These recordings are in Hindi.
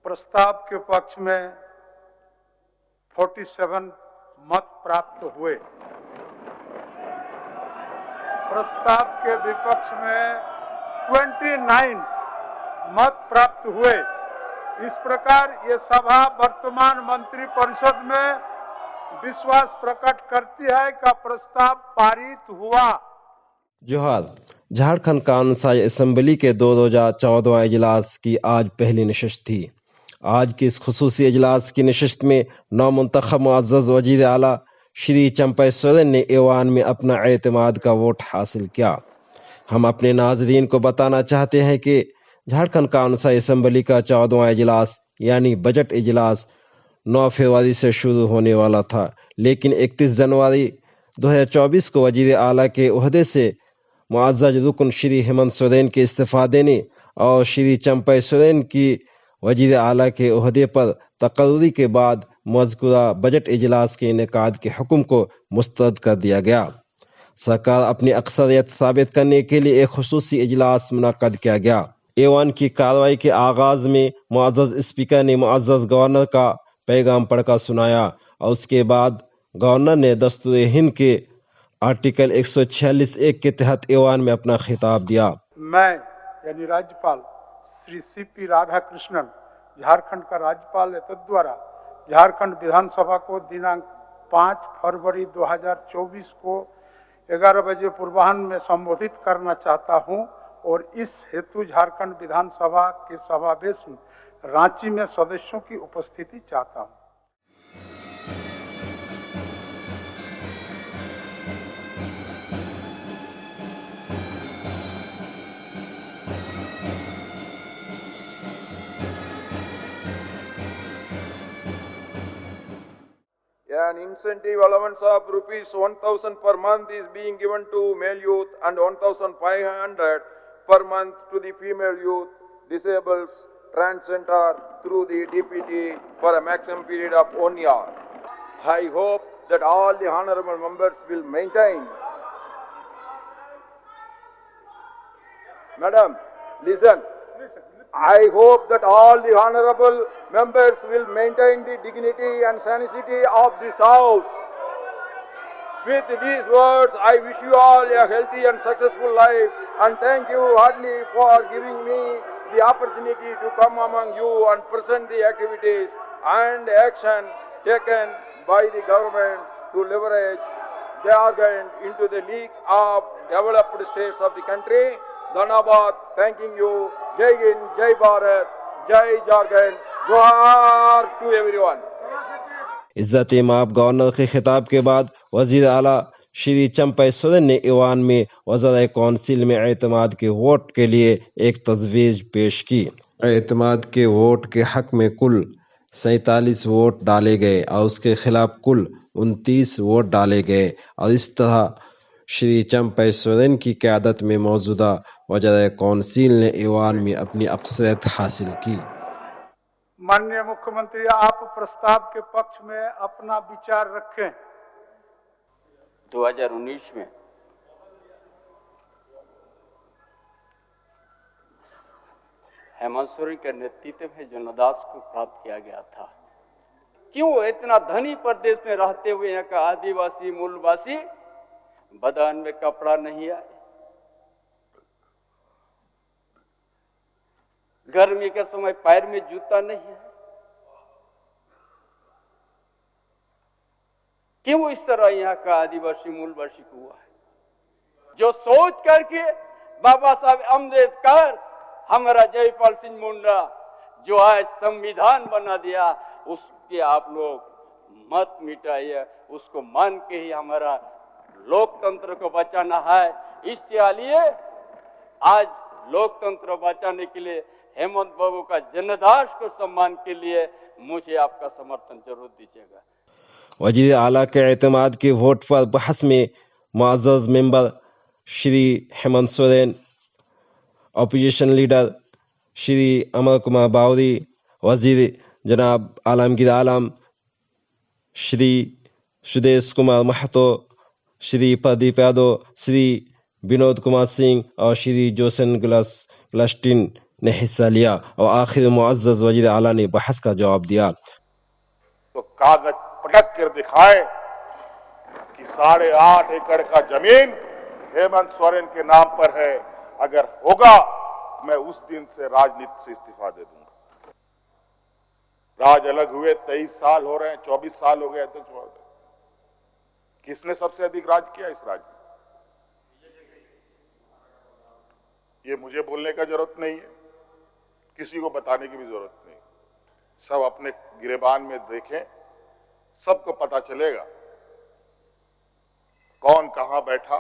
प्रस्ताव के पक्ष में 47 मत प्राप्त हुए। प्रस्ताव के विपक्ष में 29 मत प्राप्त हुए। इस प्रकार ये सभा वर्तमान मंत्रिपरिषद में विश्वास प्रकट करती है कि प्रस्ताव पारित हुआ। जोहार। झारखंड कानून साज असेंबली के 2014 इजलास की आज पहली नशिस्त थी। आज के इस खुसूसी इजलास की नशिस्त में नौमुंतखब मुअज़्ज़ज़ वज़ीर आला श्री चंपई सोरेन ने ऐवान में अपना एतमाद का वोट हासिल किया। हम अपने नाज़रीन को बताना चाहते हैं कि झारखंड कानून साज असेंबली का 14वां इजलास यानी बजट इजलास 9 फरवरी से शुरू होने वाला था, लेकिन 31 जनवरी 2024 को वज़ीर आला के ओहदे से मुअज़्ज़ज़ रुकन श्री हेमंत सोरेन के इस्तीफ़ा देने और श्री चंपई सोरेन की वज़ीर आला के ओहदे पर तकर्री के बाद मज़कूरा बजट इजलास के इनेकाद के हुक्म को मुस्तरद कर दिया गया। सरकार अपनी अक्सरियत साबित करने के लिए एक खुसूसी इजलास मुनक्कद किया गया। ऐवान की कार्रवाई के आगाज़ में मुअज़्ज़ज़ स्पीकर ने मुअज़्ज़ज़ गवर्नर का पैगाम पढ़कर सुनाया और उसके बाद गवर्नर ने दस्तूर हिंद के आर्टिकल 146(1) के तहत ऐवान में अपना खिताब दिया। मैं यानी राज्यपाल श्री CP राधाकृष्णन, झारखंड का राज्यपाल द्वारा झारखंड विधानसभा को दिनांक 5 फरवरी 2024 को 11 बजे पूर्वाह्न में संबोधित करना चाहता हूं और इस हेतु झारखंड विधानसभा के समावेश में रांची में सदस्यों की उपस्थिति चाहता हूं। An incentive allowance of rupees 1,000 per month is being given to male youth and 1,500 per month to the female youth, disabled, transgender through the DPT for a maximum period of 1 year. I hope that all the honorable members will maintain. Madam, listen. I hope that all the honorable members will maintain the dignity and sanity of this house. With these words, I wish you all a healthy and successful life and thank you heartily for giving me the opportunity to come among you and present the activities and action taken by the government to leverage Jharkhand into the league of developed states of the country. धन्यवाद, thanking you. जय हिंद, जय भारत, जय झारखंड, जोहार टू एवरीवन। इज्जत माब गवर्नर के खिताब के बाद वजीर आला श्री चंपई सोरेन ने ऐवान में वज़राए कौंसिल में एतमाद के वोट के लिए एक तजवीज़ पेश की। एतमाद के वोट के हक में कुल 47 वोट डाले गए और उसके खिलाफ कुल 29 वोट डाले गए और इस तरह श्री चंपई सोरेन की क़यादत में मौजूदा वज़राए कौंसिल ने ऐवान में अपनी अक्सरियत हासिल की। माननीय मुख्यमंत्री, आप प्रस्ताव के पक्ष में अपना विचार रखें। 2019 में हेमंत सोरेन के नेतृत्व में जो नदास को प्राप्त किया गया था, क्यों इतना धनी प्रदेश में रहते हुए यहाँ का आदिवासी मूलवासी बदन में कपड़ा नहीं आए, गर्मी के समय पैर में जूता नहीं है, क्यों इस तरह यहाँ का आदिवासी मूलवासी को हुआ है? जो सोच करके बाबा साहब अम्बेडकर हमारा जयपाल सिंह मुंडा जो आज संविधान बना दिया, उसके आप लोग मत मिटाइए, उसको मान के ही हमारा लोकतंत्र को बचाना है। इसलिए आज लोकतंत्र बचाने के लिए हेमंत बाबू का जनदास को सम्मान के लिए मुझे आपका समर्थन जरूर दीजिएगा। वज़ीर आला के एतमाद के वोट पर बहस में मुअज़्ज़ज़ member Shri Hemant Soren, opposition leader Shri Amar Kumar Bauri, वज़ीर जनाब आलमगीर आलम, श्री सुदेश कुमार महतो, श्री प्रदीप यादव, श्री विनोद कुमार सिंह और श्री जोसेन ग्लस्टिन ने हिस्सा लिया और आखिर मुअज़्ज़ज़ वज़ीर आला ने बहस का जवाब दिया। तो कागज पटक कर दिखाए कि 8.5 एकड़ का जमीन हेमंत सोरेन के नाम पर है। अगर होगा मैं उस दिन से राजनीति से इस्तीफा दे दूंगा। राज अलग हुए 23 साल हो रहे हैं, 24 साल हो गए अध्यक्ष महोदय। किसने सबसे अधिक राज किया इस राज्य में? ये मुझे बोलने का जरूरत नहीं है, किसी को बताने की भी जरूरत नहीं। सब अपने गिरेबान में देखें, सबको पता चलेगा कौन कहां बैठा,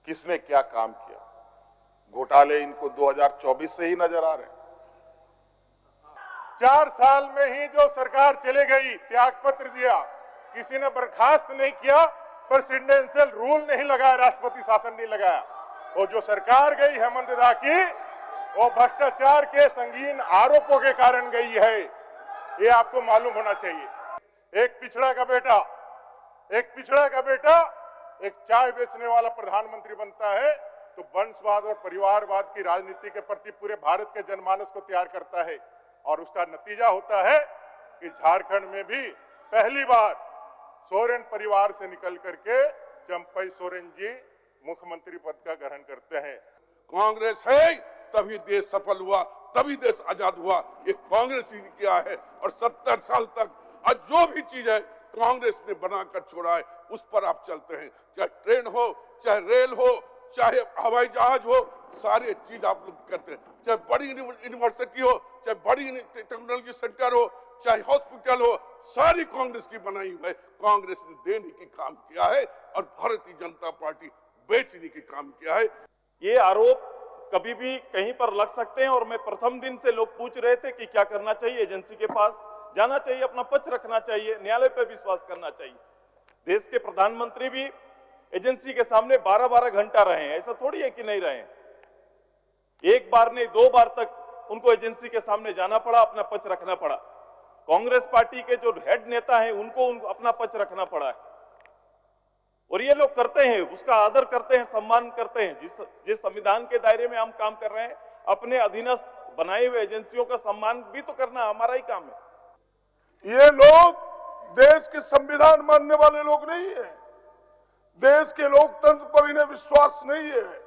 किसने क्या काम किया। घोटाले इनको 2024 से ही नजर आ रहे हैं। 4 साल में ही जो सरकार चले गई, त्यागपत्र दिया, किसी ने बर्खास्त नहीं किया, प्रेसिडेंशियल रूल नहीं लगाया, राष्ट्रपति शासन नहीं लगाया। वो जो सरकार गई हेमंत दा की, वो भ्रष्टाचार के संगीन आरोपों के कारण गई है, ये आपको मालूम होना चाहिए। एक पिछड़ा का बेटा एक चाय बेचने वाला प्रधानमंत्री बनता है तो वंशवाद और परिवारवाद की राजनीति के प्रति पूरे भारत के जनमानस को तैयार करता है, और उसका नतीजा होता है कि झारखंड में भी पहली बार सोरेन परिवार से निकल करके चंपई सोरेन जी मुख्यमंत्री पद का ग्रहण करते हैं। कांग्रेस है तभी देश सफल हुआ, तभी देश आजाद हुआ। ये कांग्रेस ही किया है, और 70 साल तक आज जो भी चीज है कांग्रेस ने बनाकर छोड़ा है, उस पर आप चलते हैं। चाहे ट्रेन हो, चाहे रेल हो, चाहे हवाई जहाज हो, सारे चीज आप लोग करते हैं। चाहे बड़ी यूनिवर्सिटी हो, चाहे बड़ी टेक्नोलॉजी सेंटर हो, चाहे हॉस्पिटल हो, सारी कांग्रेस की बनाई हुई है। कांग्रेस ने देने की काम किया है और भारतीय जनता पार्टी बेचने की काम किया है। ये आरोप कभी भी कहीं पर लग सकते हैं, और मैं प्रथम दिन से लोग पूछ रहे थे कि क्या करना चाहिए, एजेंसी के पास जाना चाहिए, अपना पक्ष रखना चाहिए, न्यायालय पर विश्वास करना चाहिए। देश के प्रधानमंत्री भी एजेंसी के सामने 12-12 घंटा रहे हैं, ऐसा थोड़ी है कि नहीं रहे हैं। एक बार नहीं 2 बार तक उनको एजेंसी के सामने जाना पड़ा, अपना पक्ष रखना पड़ा। कांग्रेस पार्टी के जो हेड नेता हैं उनको अपना पक्ष रखना पड़ा है, और ये लोग करते हैं, उसका आदर करते हैं, सम्मान करते हैं। जिस संविधान के दायरे में हम काम कर रहे हैं, अपने अधीनस्थ बनाए हुए एजेंसियों का सम्मान भी तो करना हमारा ही काम है। ये लोग देश के संविधान मानने वाले लोग नहीं है, देश के लोकतंत्र पर इन्हें विश्वास नहीं है।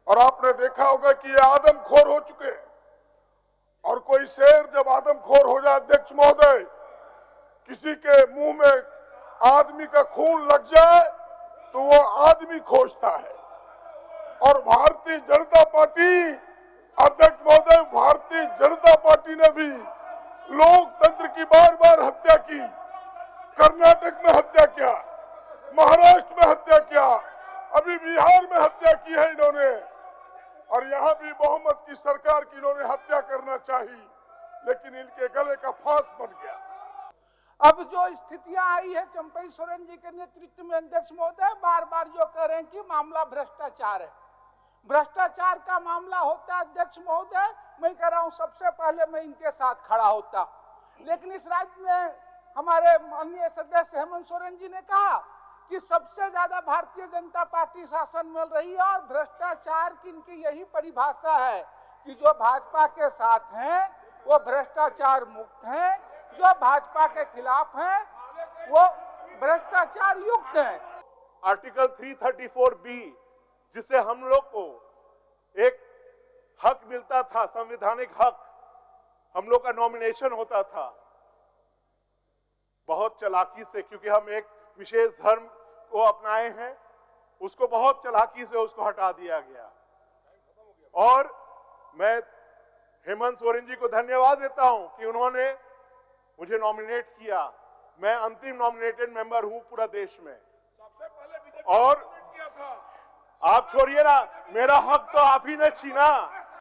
और आपने देखा होगा कि ये आदमखोर हो चुके हैं, और कोई शेर जब आदमखोर हो जाए अध्यक्ष महोदय, किसी के मुंह में आदमी का खून लग जाए तो वो आदमी खोजता है। और भारतीय जनता पार्टी, अध्यक्ष महोदय, भारतीय जनता पार्टी ने भी लोकतंत्र की बार-बार हत्या की। कर्नाटक में हत्या किया, महाराष्ट्र में हत्या किया, अभी बिहार में हत्या की है इन्होंने, और यहाँ भी बहुमत की सरकार की इन्होंने हत्या करना चाहिए, लेकिन इनके गले का फांस बन गया। अब जो स्थितियां आई है चंपई सोरेन जी के नेतृत्व में, अध्यक्ष महोदय, बार बार जो कह रहे हैं कि मामला भ्रष्टाचार है, भ्रष्टाचार का मामला होता है अध्यक्ष महोदय, मैं कह रहा हूं सबसे पहले मैं इनके साथ खड़ा होता। लेकिन इस राज्य में हमारे माननीय सदस्य हेमंत सोरेन जी ने कहा कि सबसे ज्यादा भारतीय जनता पार्टी शासन मिल रही है, और भ्रष्टाचार की इनकी यही परिभाषा है कि जो भाजपा के साथ हैं वो भ्रष्टाचार मुक्त हैं, जो भाजपा के खिलाफ हैं वो भ्रष्टाचार युक्त हैं। आर्टिकल 334B, जिससे हम लोग को एक हक मिलता था, संवैधानिक हक, हम लोग का नॉमिनेशन होता था, बहुत चालाकी से, क्योंकि हम एक विशेष धर्म को अपनाए हैं, उसको बहुत चालाकी से उसको हटा दिया गया। और मैं हेमंत सोरेन जी को धन्यवाद देता हूं कि उन्होंने मुझे नॉमिनेट किया। मैं अंतिम नॉमिनेटेड मेंबर हूं पूरा देश में, और आप छोड़िए ना, मेरा हक तो आप ही ने छीना।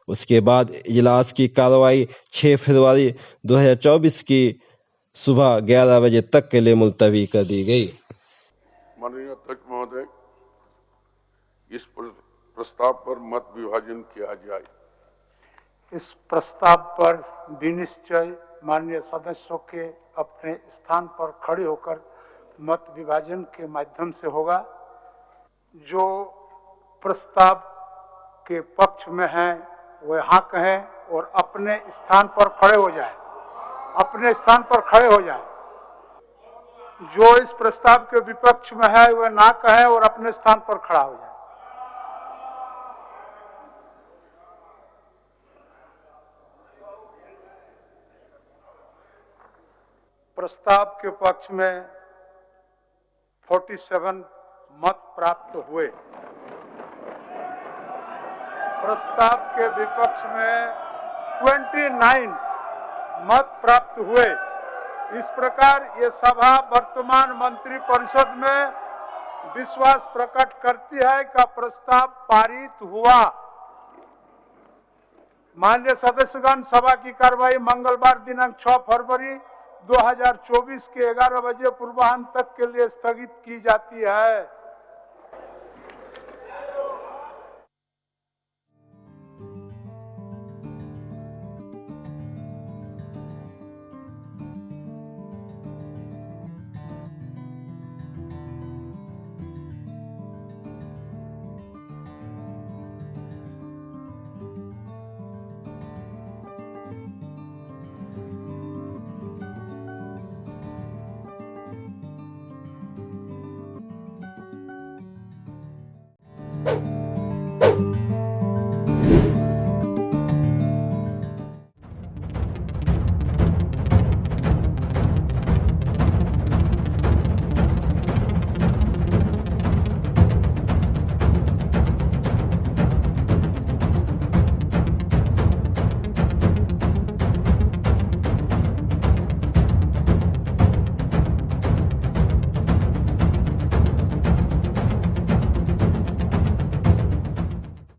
उसके बाद इजलास की कार्रवाई 6 फरवरी 2024 की सुबह 11 बजे तक के लिए मुलतवी कर दी गई। माननीय अध्यक्ष महोदय, इस प्रस्ताव पर मत विभाजन किया जाए। इस प्रस्ताव पर विनिश्चय माननीय सदस्यों के अपने स्थान पर खड़े होकर मत विभाजन के माध्यम से होगा। जो प्रस्ताव के पक्ष में हैं वे हाँ कहें और अपने स्थान पर खड़े हो जाएं। अपने स्थान पर खड़े हो जाएं। जो इस प्रस्ताव के विपक्ष में है वह ना कहे और अपने स्थान पर खड़ा हो जाए। प्रस्ताव के पक्ष में 47 मत प्राप्त हुए। प्रस्ताव के विपक्ष में 29 मत प्राप्त हुए। इस प्रकार ये सभा वर्तमान मंत्री परिषद में विश्वास प्रकट करती है कि प्रस्ताव पारित हुआ। माननीय सदस्यगण, सभा की कार्रवाई मंगलवार दिनांक 6 फरवरी 2024 के 11 बजे पूर्वाह्न तक के लिए स्थगित की जाती है।